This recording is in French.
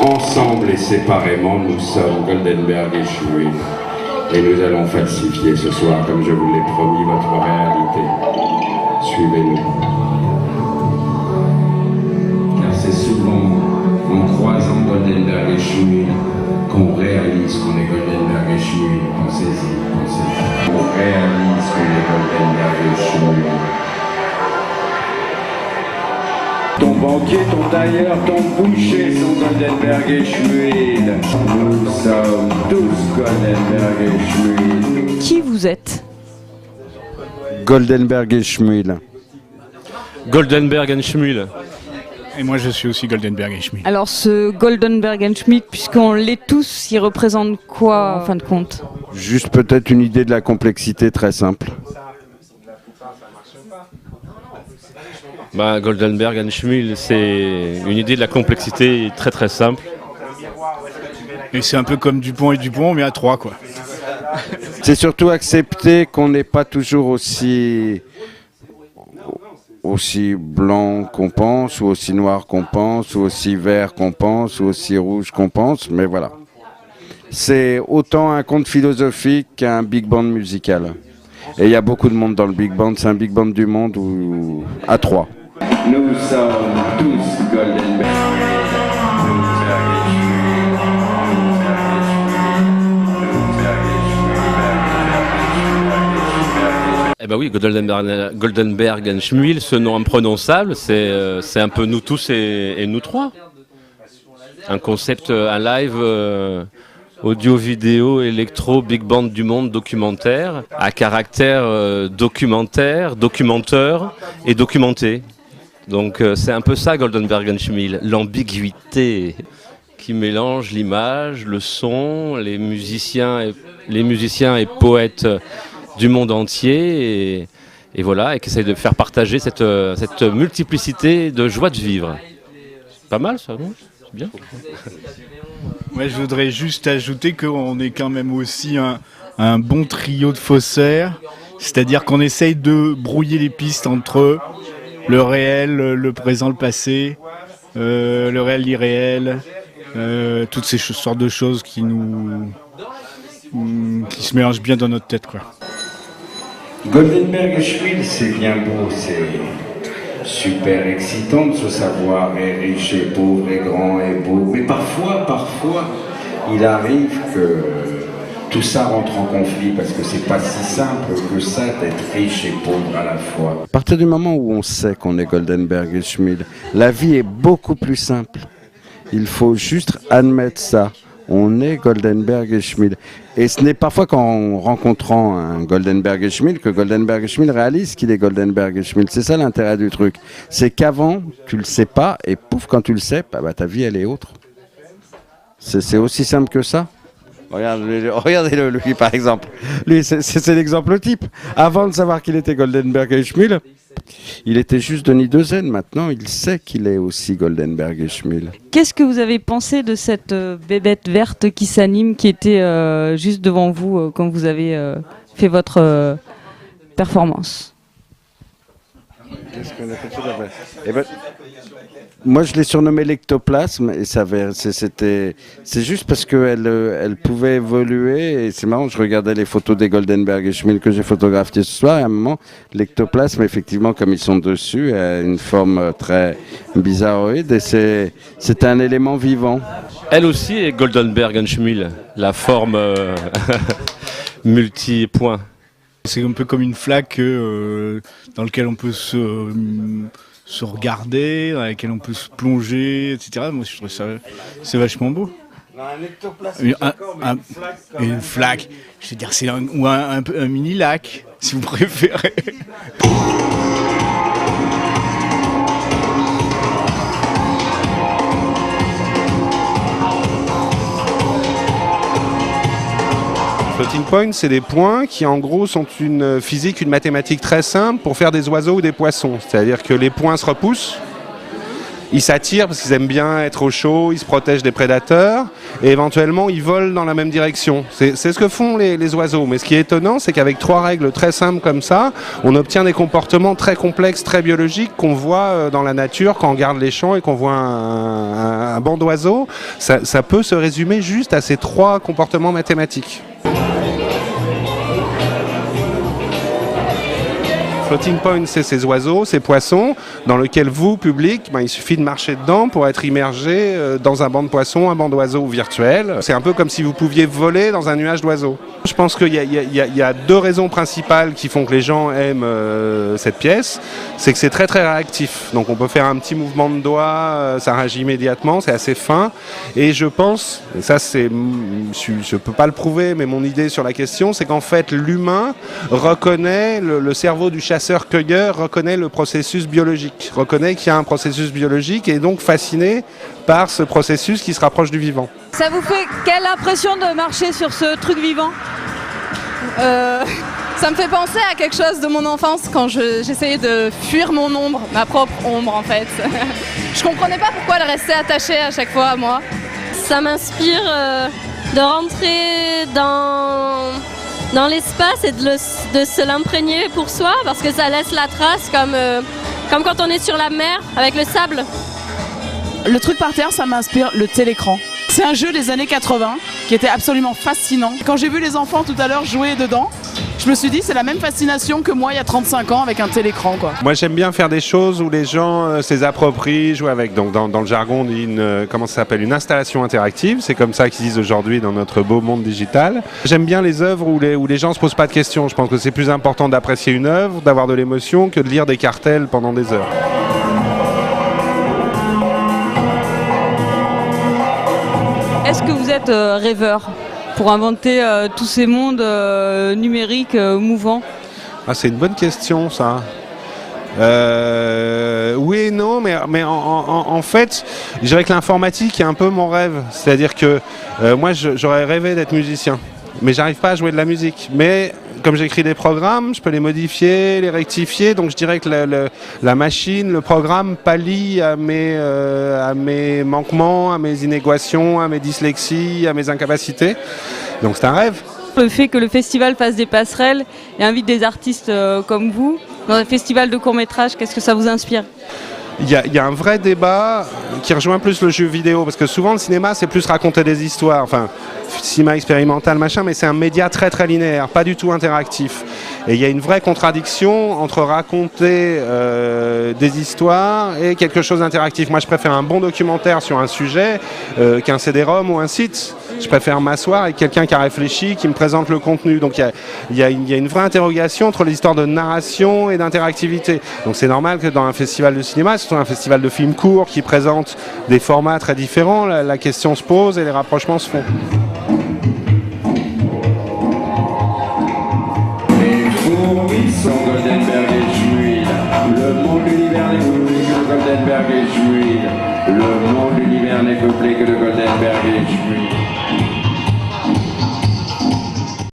Ensemble et séparément, nous sommes Goldenberg et Schmuel. Et nous allons falsifier ce soir, comme je vous l'ai promis, votre réalité. Suivez-nous. Car c'est souvent en croisant Goldenberg et Schmuel qu'on réalise qu'on est Goldenberg et Schmuel. Pensez-y, pensez-y. On réalise qu'on est Goldenberg et Schmuel. Ton banquier, ton tailleur, ton boucher sont Goldenberg et Schmuel. Nous sommes tous Goldenberg et Schmuel. Qui vous êtes? Goldenberg et Schmuel. Goldenberg et Schmuel. Et moi je suis aussi Goldenberg et Schmuel. Alors ce Goldenberg et Schmuel, puisqu'on l'est tous, il représente quoi en fin de compte? Juste peut-être une idée de la complexité très simple. Goldenberg et Schmuel, c'est une idée de la complexité très très simple. Et c'est un peu comme Dupont et Dupont, mais à 3 quoi. C'est surtout accepter qu'on n'est pas toujours aussi blanc qu'on pense, ou aussi noir qu'on pense, ou aussi vert qu'on pense, ou aussi rouge qu'on pense, mais voilà. C'est autant un conte philosophique qu'un big band musical. Et il y a beaucoup de monde dans le big band, c'est un big band du monde à 3. Nous sommes tous Goldenberg. Eh ben oui, Goldenberg et Schmuel, ce nom imprononçable, c'est un peu nous tous et nous trois. Un concept, un live audio, vidéo, électro, big band du monde, documentaire, à caractère documentaire, documenteur et documenté. Donc c'est un peu ça Goldenberg et Schmuel, l'ambiguïté qui mélange l'image, le son, les musiciens et poètes du monde entier et voilà, et qui essaye de faire partager cette multiplicité de joie de vivre. Pas mal ça, non? C'est bien. Ouais, je voudrais juste ajouter qu'on est quand même aussi un bon trio de faussaires, c'est-à-dire qu'on essaye de brouiller les pistes entre le réel, le présent, le passé, le réel, l'irréel, toutes ces sortes de choses qui se mélangent bien dans notre tête, quoi. Goldenberg et Schmuel, c'est bien beau, c'est super excitant de se savoir et riche et pauvre et grand et beau. Mais parfois, il arrive que tout ça rentre en conflit parce que c'est pas si simple que ça d'être riche et pauvre à la fois. À partir du moment où on sait qu'on est Goldenberg et Schmuel, la vie est beaucoup plus simple. Il faut juste admettre ça. On est Goldenberg et Schmuel. Et ce n'est parfois qu'en rencontrant un Goldenberg et Schmuel que Goldenberg et Schmuel réalise qu'il est Goldenberg et Schmuel. C'est ça l'intérêt du truc. C'est qu'avant, tu le sais pas, et pouf, quand tu le sais, ta vie, elle est autre. C'est aussi simple que ça. Regardez-le, lui, par exemple. Lui, c'est l'exemple type. Avant de savoir qu'il était Goldenberg et Schmuel, il était juste Denis Dezen. Maintenant, il sait qu'il est aussi Goldenberg et Schmuel. Qu'est-ce que vous avez pensé de cette bébête verte qui s'anime, qui était juste devant vous quand vous avez fait votre performance? Qu'est-ce qu'on a fait? Moi, je l'ai surnommée l'ectoplasme, et c'est juste parce qu'elle pouvait évoluer, et c'est marrant, je regardais les photos des Goldenberg et Schmuel que j'ai photographiées ce soir, et à un moment, l'ectoplasme, effectivement, comme ils sont dessus, a une forme très bizarroïde, et c'est un élément vivant. Elle aussi est Goldenberg et Schmuel, la forme multi-point. C'est un peu comme une flaque dans laquelle on peut se regarder, dans laquelle on peut se plonger, etc. Moi, je trouve ça c'est vachement beau. Un ectoplasme, une flaque, je veux dire, c'est un mini lac, si vous préférez. Floating point, c'est des points qui en gros sont une physique, une mathématique très simple pour faire des oiseaux ou des poissons. C'est-à-dire que les points se repoussent Ils s'attirent parce qu'ils aiment bien être au chaud, ils se protègent des prédateurs et éventuellement ils volent dans la même direction. C'est ce que font les oiseaux. Mais ce qui est étonnant, c'est qu'avec 3 règles très simples comme ça, on obtient des comportements très complexes, très biologiques qu'on voit dans la nature quand on regarde les champs et qu'on voit un banc d'oiseaux. Ça peut se résumer juste à ces 3 comportements mathématiques. Floating point, c'est ces oiseaux, ces poissons, dans lesquels vous, public, il suffit de marcher dedans pour être immergé dans un banc de poissons, un banc d'oiseaux virtuel. C'est un peu comme si vous pouviez voler dans un nuage d'oiseaux. Je pense qu'il y a 2 raisons principales qui font que les gens aiment cette pièce. C'est que c'est très très réactif. Donc on peut faire un petit mouvement de doigt, ça réagit immédiatement, c'est assez fin. Et je pense, et ça je ne peux pas le prouver, mais mon idée sur la question, c'est qu'en fait l'humain reconnaît, le cerveau du chasseur-cueilleur reconnaît le processus biologique, reconnaît qu'il y a un processus biologique et est donc fasciné par ce processus qui se rapproche du vivant. Ça vous fait quelle impression de marcher sur ce truc vivant ? Ça me fait penser à quelque chose de mon enfance quand j'essayais de fuir mon ombre, ma propre ombre en fait. Je comprenais pas pourquoi elle restait attachée à chaque fois à moi. Ça m'inspire de rentrer dans l'espace et de se l'imprégner pour soi parce que ça laisse la trace comme quand on est sur la mer avec le sable. Le truc par terre, ça m'inspire le télécran. C'est un jeu des années 80 qui était absolument fascinant. Quand j'ai vu les enfants tout à l'heure jouer dedans, je me suis dit c'est la même fascination que moi il y a 35 ans avec un télécran, quoi. Moi j'aime bien faire des choses où les gens se les approprient, jouent avec. Donc dans le jargon on dit comment ça s'appelle, une installation interactive. C'est comme ça qu'ils disent aujourd'hui dans notre beau monde digital. J'aime bien les œuvres où les gens se posent pas de questions. Je pense que c'est plus important d'apprécier une œuvre, d'avoir de l'émotion que de lire des cartels pendant des heures. Est-ce que vous êtes rêveur pour inventer tous ces mondes numériques mouvants ? C'est une bonne question, ça. Oui et non, mais en fait, je dirais que l'informatique est un peu mon rêve. C'est-à-dire que moi, j'aurais rêvé d'être musicien, mais j'arrive pas à jouer de la musique. Mais comme j'écris des programmes, je peux les modifier, les rectifier. Donc je dirais que la machine, le programme pallie à mes manquements, à mes inégulations, à mes dyslexies, à mes incapacités. Donc c'est un rêve. Le fait que le festival fasse des passerelles et invite des artistes comme vous dans un festival de court-métrage, qu'est-ce que ça vous inspire ? Il y a un vrai débat qui rejoint plus le jeu vidéo, parce que souvent le cinéma c'est plus raconter des histoires, enfin cinéma expérimental machin, mais c'est un média très très linéaire, pas du tout interactif. Et il y a une vraie contradiction entre raconter des histoires et quelque chose d'interactif. Moi je préfère un bon documentaire sur un sujet qu'un CD-ROM ou un site. Je préfère m'asseoir avec quelqu'un qui a réfléchi, qui me présente le contenu. Donc il y a une vraie interrogation entre les histoires de narration et d'interactivité. Donc c'est normal que dans un festival de cinéma, surtout un festival de films courts qui présente des formats très différents, la question se pose et les rapprochements se font. Les fourmis sont Goldenberg et Schmuil. Le monde l'univers n'est peuplé que de Goldenberg et Schmuil. Le monde l'univers n'est peuplé que de Goldenberg et Schmuil.